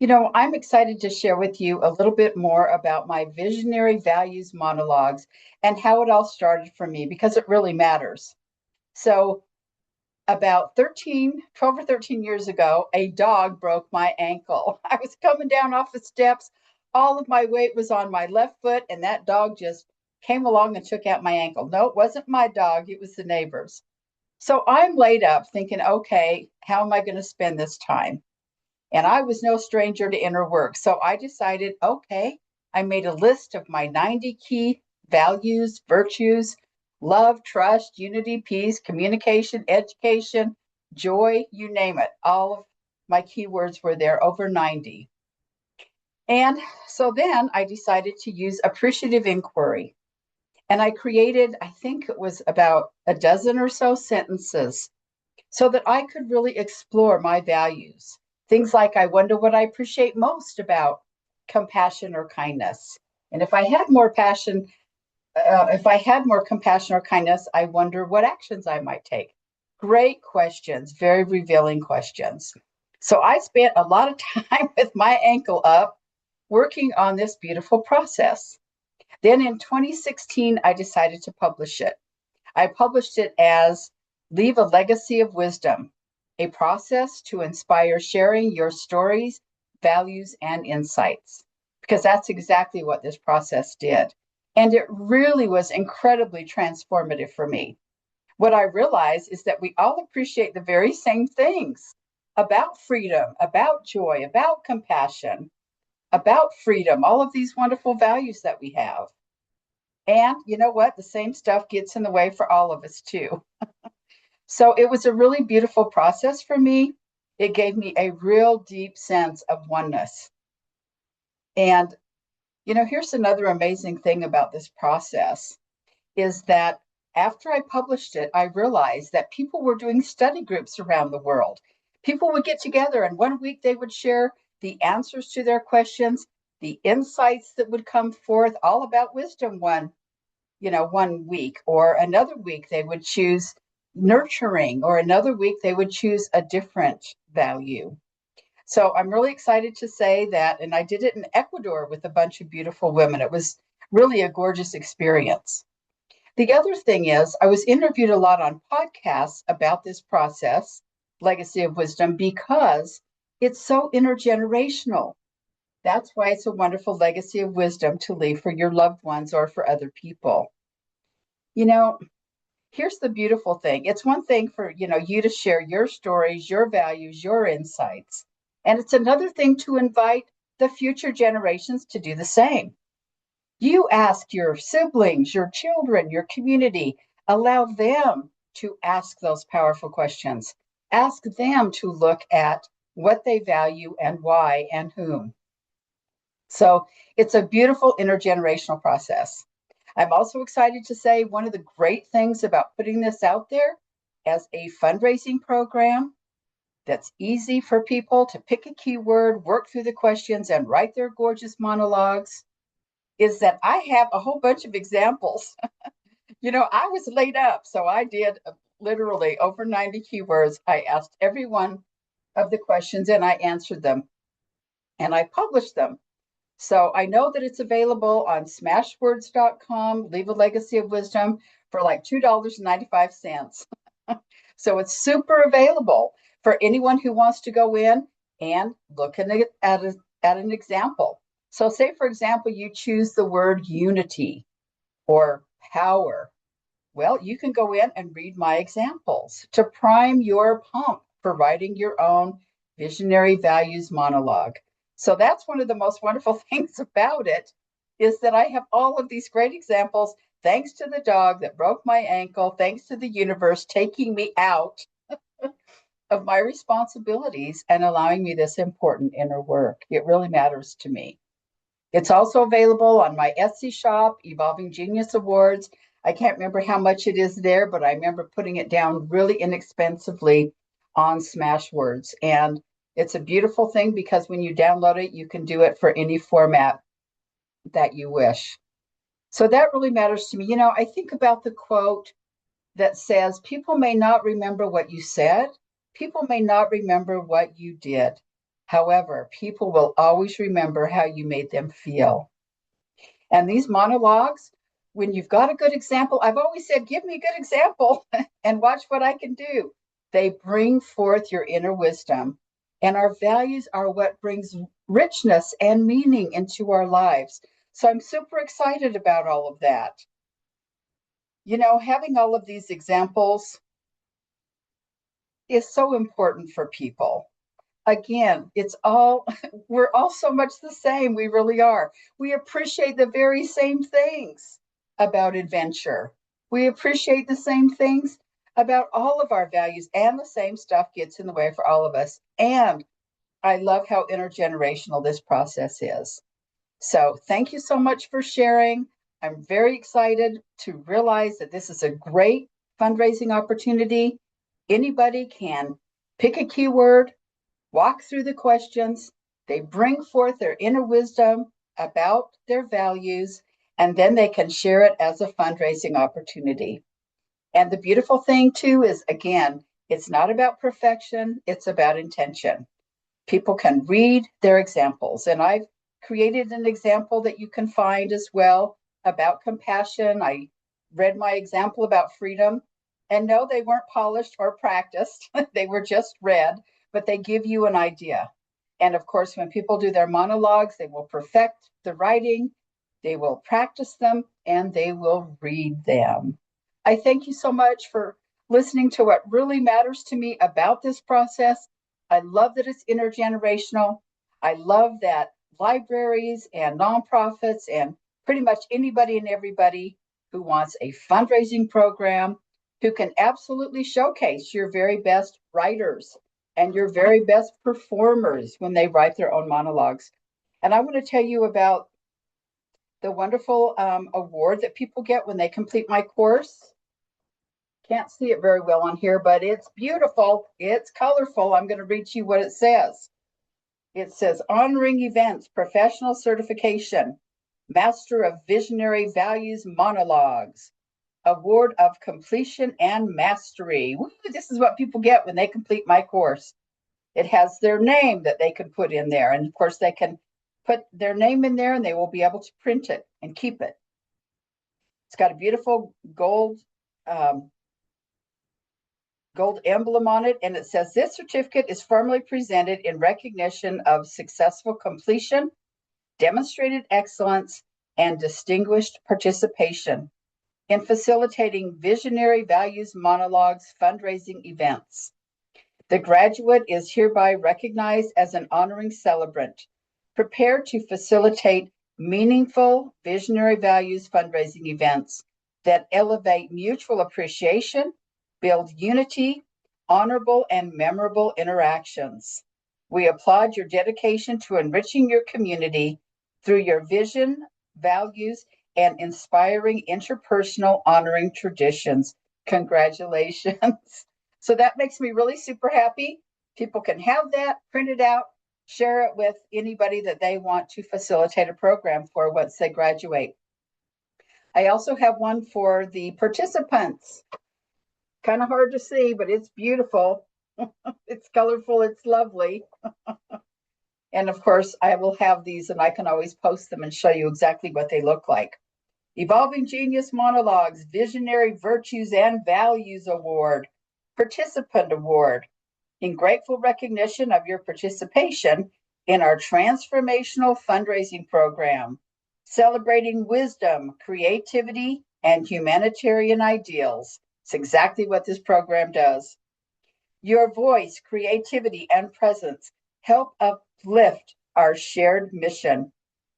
I'm excited to share with you a little bit more about my visionary values monologues and how it all started for me because it really matters. So, about 12 or 13 years ago, a dog broke my ankle. I was coming down off the steps. All of my weight was on my left foot, and that dog just came along and took out my ankle. No, it wasn't my dog, it was the neighbor's. So I'm laid up thinking, okay, how am I going to spend this time? And I was no stranger to inner work. So I decided, okay, I made a list of my 90 key values, virtues, love, trust, unity, peace, communication, education, joy, you name it. All of my keywords were there, over 90. And so then I decided to use appreciative inquiry. And I created, I think it was about a dozen or so sentences so that I could really explore my values. Things like, I wonder what I appreciate most about compassion or kindness. And if I had more compassion or kindness, I wonder what actions I might take. Great questions, very revealing questions. So I spent a lot of time with my ankle up working on this beautiful process. Then in 2016, I decided to publish it. I published it as Leave a Legacy of Wisdom, a process to inspire sharing your stories, values, and insights, because that's exactly what this process did. And it really was incredibly transformative for me. What I realized is that we all appreciate the very same things about freedom, about joy, about compassion, about freedom, all of these wonderful values that we have. And you know what? The same stuff gets in the way for all of us too. So it was a really beautiful process for me. It gave me a real deep sense of oneness. And, here's another amazing thing about this process is that after I published it, I realized that people were doing study groups around the world. People would get together and one week they would share the answers to their questions, the insights that would come forth, all about wisdom one week, or another week they would choose nurturing, or another week they would choose a different value. So I'm really excited to say that, and I did it in Ecuador with a bunch of beautiful women. It was really a gorgeous experience. The other thing is, I was interviewed a lot on podcasts about this process, Legacy of Wisdom, because it's so intergenerational. That's why it's a wonderful legacy of wisdom to leave for your loved ones or for other people. You know, here's the beautiful thing. It's one thing for, you to share your stories, your values, your insights. And it's another thing to invite the future generations to do the same. You ask your siblings, your children, your community, allow them to ask those powerful questions. Ask them to look at what they value and why and whom. So it's a beautiful intergenerational process. I'm also excited to say one of the great things about putting this out there as a fundraising program that's easy for people to pick a keyword, work through the questions, and write their gorgeous monologues is that I have a whole bunch of examples. I was laid up, so I did literally over 90 keywords. I asked every one of the questions and I answered them and I published them. So I know that it's available on smashwords.com, Leave a Legacy of Wisdom, for like $2.95. So it's super available for anyone who wants to go in and look at an example. So say, for example, you choose the word unity or power. Well, you can go in and read my examples to prime your pump for writing your own visionary values monologue. So that's one of the most wonderful things about it is that I have all of these great examples, thanks to the dog that broke my ankle, thanks to the universe taking me out of my responsibilities and allowing me this important inner work. It really matters to me. It's also available on my Etsy shop, Evolving Genius Awards. I can't remember how much it is there, but I remember putting it down really inexpensively on Smashwords. And it's a beautiful thing because when you download it, you can do it for any format that you wish. So that really matters to me. I think about the quote that says, people may not remember what you said, people may not remember what you did, However, people will always remember how you made them feel. And these monologues, when you've got a good example, I've always said, give me a good example and watch what I can do. They bring forth your inner wisdom. And our values are what brings richness and meaning into our lives. So I'm super excited about all of that. You know, having all of these examples is so important for people. Again, we're all so much the same. We really are. We appreciate the very same things about adventure. We appreciate the same things about all of our values, and the same stuff gets in the way for all of us. And I love how intergenerational this process is. So thank you so much for sharing. I'm very excited to realize that this is a great fundraising opportunity. Anybody can pick a keyword, walk through the questions, they bring forth their inner wisdom about their values, and then they can share it as a fundraising opportunity. And the beautiful thing too is, again, it's not about perfection, it's about intention. People can read their examples, and I've created an example that you can find as well about compassion. I read my example about freedom, and no, they weren't polished or practiced. They were just read, but they give you an idea. And of course, when people do their monologues, they will perfect the writing, they will practice them, and they will read them. I thank you so much for listening to what really matters to me about this process. I love that it's intergenerational. I love that libraries and nonprofits and pretty much anybody and everybody who wants a fundraising program, who can absolutely showcase your very best writers and your very best performers when they write their own monologues. And I want to tell you about the wonderful award that people get when they complete my course. Can't see it very well on here, but it's beautiful. It's colorful. I'm going to read you what it says. It says, honoring events, professional certification, master of visionary values monologues, award of completion and mastery. Woo, this is what people get when they complete my course. It has their name that they can put in there. And of course, they can put their name in there and they will be able to print it and keep it. It's got a beautiful gold emblem on it, and it says, this certificate is formally presented in recognition of successful completion, demonstrated excellence, and distinguished participation in facilitating visionary values monologues fundraising events. The graduate is hereby recognized as an honoring celebrant, prepared to facilitate meaningful visionary values fundraising events that elevate mutual appreciation, build unity, honorable and memorable interactions. We applaud your dedication to enriching your community through your vision, values, and inspiring interpersonal honoring traditions. Congratulations. So that makes me really super happy. People can have that, print it out, share it with anybody that they want to facilitate a program for once they graduate. I also have one for the participants. Kind of hard to see, but it's beautiful. It's colorful, it's lovely. And of course, I will have these and I can always post them and show you exactly what they look like. Evolving Genius Monologues, Visionary Virtues and Values Award, Participant Award, in grateful recognition of your participation in our transformational fundraising program, celebrating wisdom, creativity, and humanitarian ideals. It's exactly what this program does. Your voice, creativity, and presence help uplift our shared mission,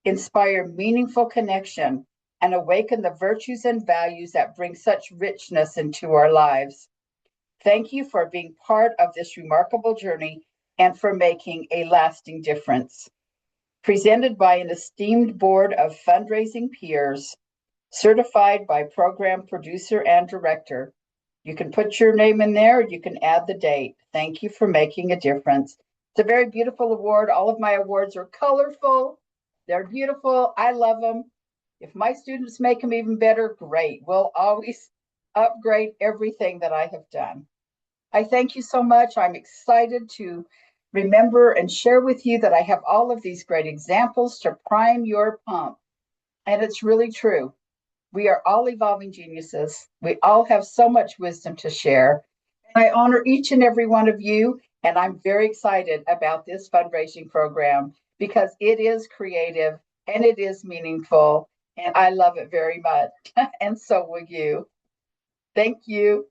inspire meaningful connection, and awaken the virtues and values that bring such richness into our lives. Thank you for being part of this remarkable journey and for making a lasting difference. Presented by an esteemed board of fundraising peers, certified by program producer and director. You can put your name in there, you can add the date. Thank you for making a difference. It's a very beautiful award. All of my awards are colorful. They're beautiful. I love them. If my students make them even better, great. We'll always upgrade everything that I have done. I thank you so much. I'm excited to remember and share with you that I have all of these great examples to prime your pump. And it's really true. We are all evolving geniuses. We all have so much wisdom to share. And I honor each and every one of you. And I'm very excited about this fundraising program because it is creative and it is meaningful. And I love it very much. And so will you. Thank you.